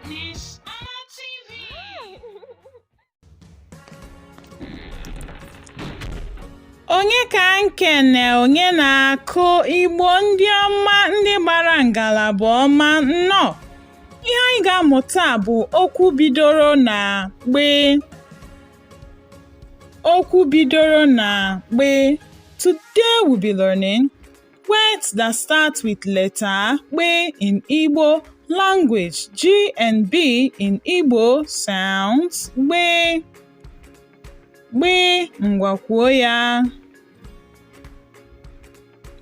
Ness-Ana TV. Onye ka nkene onye na-akụ Igbo ndị ọma ndị gbara ngalaba ọma nnọọ. Ihe anyị ga-amụta bụ okwu bidoro na gbe. Okwu bidoro na gbe. Today we'll be learning words that start with letter gbe in Igbo language. G and B in Igbo sounds gbe. Gbe, ngwa kwuo ya.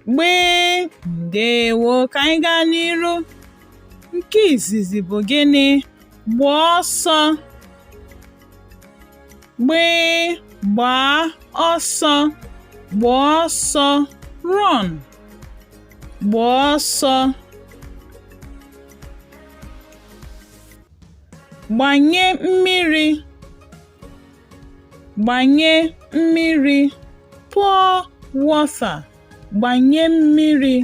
Gbe, ndewo, ka anyị gaa n'iru. Nke izizi bụ gịnị? Gbaa ọsọ. Gbe, gbaa ọsọ. Gbaa ọsọ, run. Gbaa ọsọ. Gbanye mmiri. Gbanye mmiri. Pour water. Gbanye mmiri.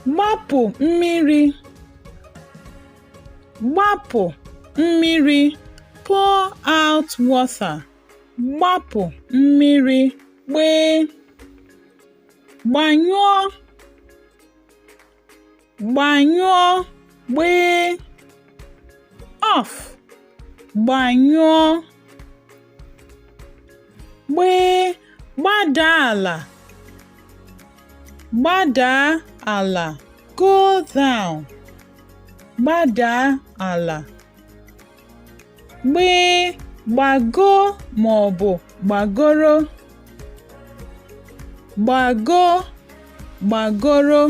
Gbapụ mmiri. Gbapụ mmiri. Pour out water. Gbapụ mmiri. Gbe. Gbanyụọ. Gbanyụọ. Gbe. Off. Gbanyụọ. Gbe. Gbada ala. Gbada ala. Go down. Gbada ala. Gbe. Gbagoo maọbụ gbagoro. Gbagoo, gbagoro.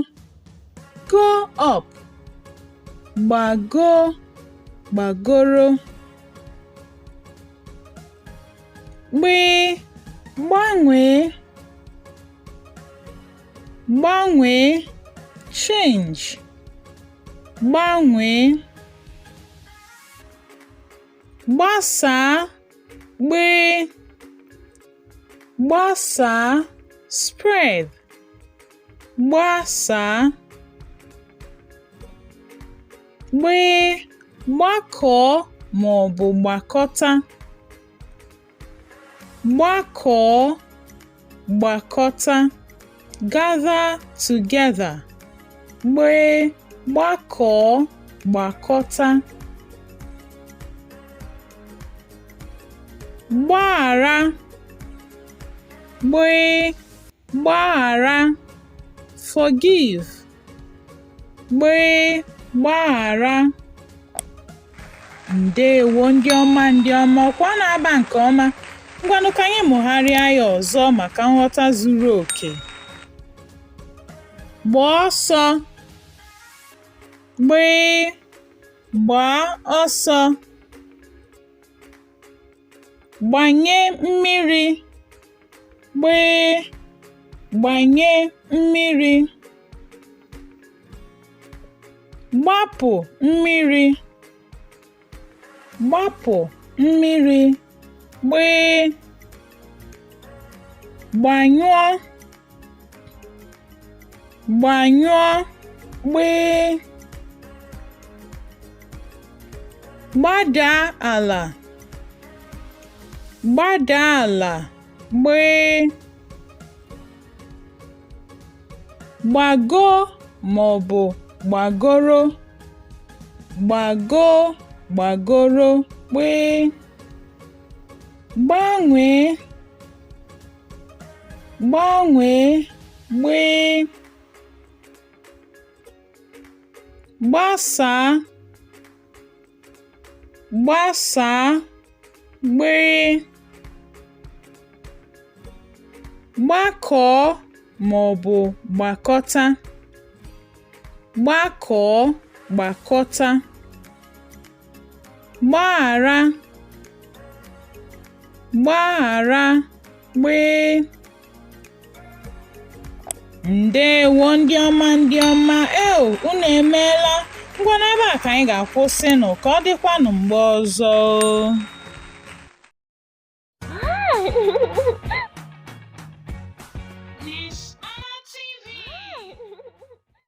Go up. Gbagoo, gbagoro. Gbe. Gbanwee. Gbanwee. Change. Gbanwee. Gbasaa. Gbe. Gbasaa. Spread. Gbasaa. Gbe. Gbakọọ maọbụ gbakọta. Gbakọọ, gbakọta. Gather together. Gbe. Gbakọọ, gbakọta. Gbaghara. Gbe. Gbaghara. Forgive. Gbe. Gbaghara. Ndewo ndị ọma ndị ọma, ọkwa na-aba nke ọma. Ngwanụ ka anyị mụgharịa ya ọzọ maka nghọta zuru oke. Gbaa ọsọ. Gbe. Gbaa ọsọ. Gbanye mmiri. Gbe. Gbanye mmiri. Gbapụ mmiri. Gbapụ mmiri. Gbe. Gbanyụọ. Gbanyụọ. Gbe. Gbada ala. Gbada ala. Gbe. Gbagoo maọbụ gbagoro. Gbagoo, gbagoro. Gbe. Gbanwee. Gbanwee. Gbe. Gbasaa. Gbasaa. Gbe. Gbakọọ maọbụ gbakọta. Gbakọọ, gbakọta. Gbaghara. Gbaghara. Gbe. Ndewo ndị ọma ndị ọma. Unu emeela. Ngwa n'ebe a ka anyị ga-akwụsịnụ ka ọ dịkwanụ mgbe ọzọ.